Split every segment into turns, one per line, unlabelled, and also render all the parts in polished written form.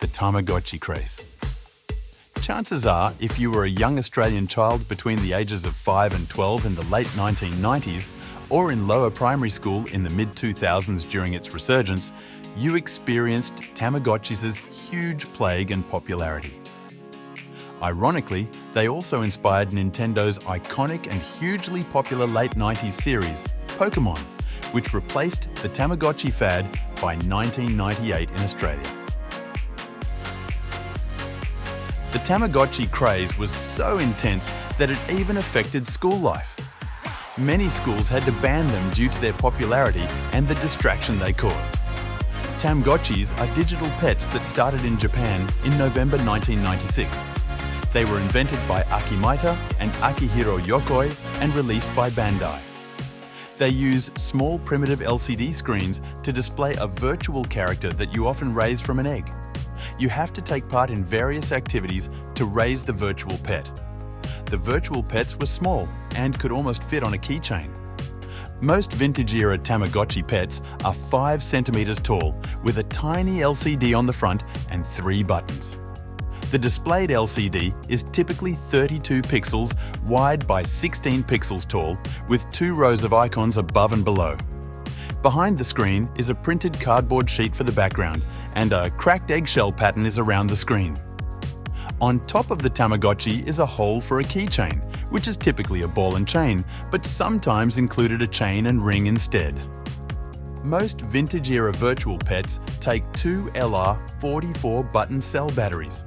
the Tamagotchi craze. Chances are, if you were a young Australian child between the ages of 5 and 12 in the late 1990s, or in lower primary school in the mid-2000s during its resurgence, you experienced Tamagotchis' huge plague and popularity. Ironically, they also inspired Nintendo's iconic and hugely popular late 90s series, Pokémon, which replaced the Tamagotchi fad by 1998 in Australia. The Tamagotchi craze was so intense that it even affected school life. Many schools had to ban them due to their popularity and the distraction they caused. Tamagotchis are digital pets that started in Japan in November 1996. They were invented by Akimata and Akihiro Yokoi and released by Bandai. They use small primitive LCD screens to display a virtual character that you often raise from an egg. You have to take part in various activities to raise the virtual pet. The virtual pets were small and could almost fit on a keychain. Most vintage-era Tamagotchi pets are 5 centimeters tall with a tiny LCD on the front and 3 buttons. The displayed LCD is typically 32 pixels wide by 16 pixels tall with 2 rows of icons above and below. Behind the screen is a printed cardboard sheet for the background and a cracked eggshell pattern is around the screen. On top of the Tamagotchi is a hole for a keychain, which is typically a ball and chain, but sometimes included a chain and ring instead. Most vintage-era virtual pets take 2 LR44 button cell batteries.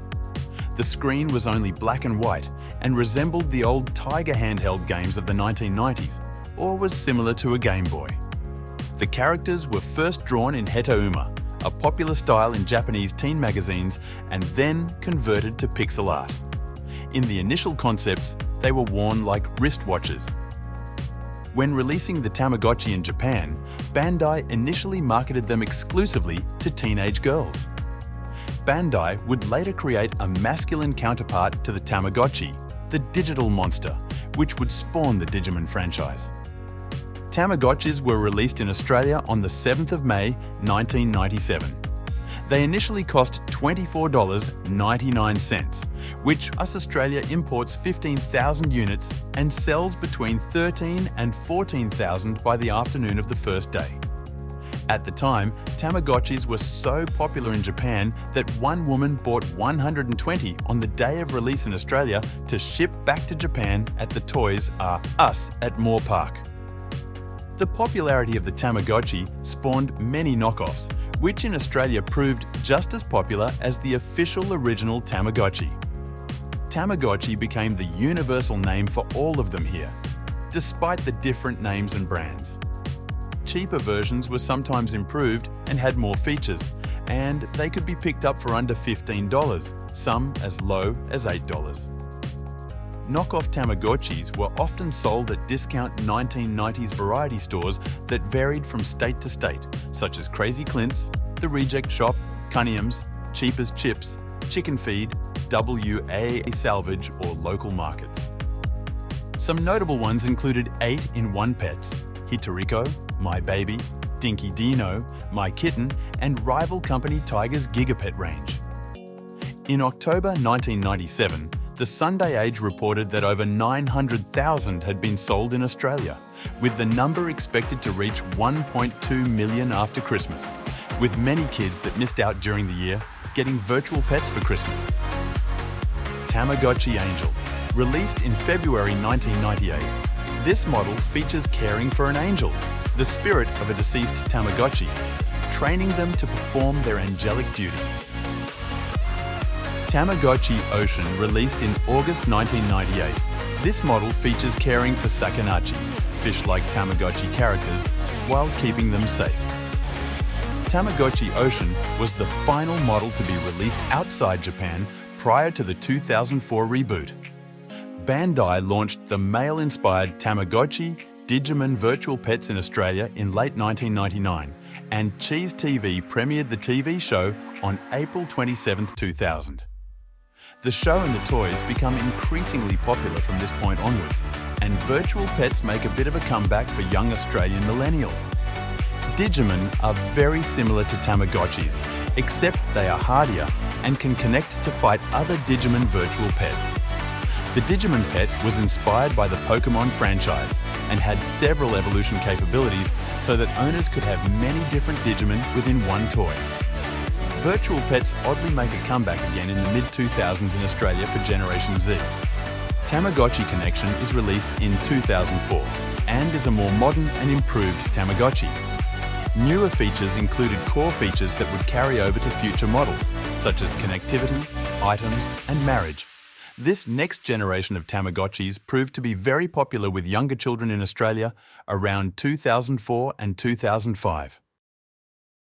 The screen was only black and white and resembled the old Tiger handheld games of the 1990s, or was similar to a Game Boy. The characters were first drawn in Hetouma, a popular style in Japanese teen magazines, and then converted to pixel art. In the initial concepts, they were worn like wristwatches. When releasing the Tamagotchi in Japan, Bandai initially marketed them exclusively to teenage girls. Bandai would later create a masculine counterpart to the Tamagotchi, the digital monster, which would spawn the Digimon franchise. Tamagotchis were released in Australia on the 7th of May 1997. They initially cost $24.99, which Us Australia imports 15,000 units and sells between 13 and 14,000 by the afternoon of the first day. At the time, Tamagotchis were so popular in Japan that one woman bought 120 on the day of release in Australia to ship back to Japan at the Toys R Us at Moore Park. The popularity of the Tamagotchi spawned many knockoffs, which in Australia proved just as popular as the official original Tamagotchi. Tamagotchi became the universal name for all of them here, despite the different names and brands. Cheaper versions were sometimes improved and had more features, and they could be picked up for under $15, some as low as $8. Knockoff Tamagotchis were often sold at discount 1990s variety stores that varied from state to state, such as Crazy Clint's, The Reject Shop, Cunninghams, Cheapers Chips, Chicken Feed, WA Salvage, or local markets. Some notable ones included 8-in-1 Pets, Hitoriko, My Baby, Dinky Dino, My Kitten, and rival company Tiger's Gigapet range. In October 1997, the Sunday Age reported that over 900,000 had been sold in Australia, with the number expected to reach 1.2 million after Christmas, with many kids that missed out during the year getting virtual pets for Christmas. Tamagotchi Angel, released in February 1998. This model features caring for an angel, the spirit of a deceased Tamagotchi, training them to perform their angelic duties. Tamagotchi Ocean, released in August 1998. This model features caring for Sakanachi, fish-like Tamagotchi characters, while keeping them safe. Tamagotchi Ocean was the final model to be released outside Japan prior to the 2004 reboot. Bandai launched the male-inspired Tamagotchi Digimon virtual pets in Australia in late 1999, and Cheese TV premiered the TV show on April 27, 2000. The show and the toys become increasingly popular from this point onwards, and virtual pets make a bit of a comeback for young Australian millennials. Digimon are very similar to Tamagotchis, except they are hardier and can connect to fight other Digimon virtual pets. The Digimon pet was inspired by the Pokemon franchise and had several evolution capabilities so that owners could have many different Digimon within one toy. Virtual pets oddly make a comeback again in the mid-2000s in Australia for Generation Z. Tamagotchi Connection is released in 2004 and is a more modern and improved Tamagotchi. Newer features included core features that would carry over to future models, such as connectivity, items and marriage. This next generation of Tamagotchis proved to be very popular with younger children in Australia around 2004 and 2005.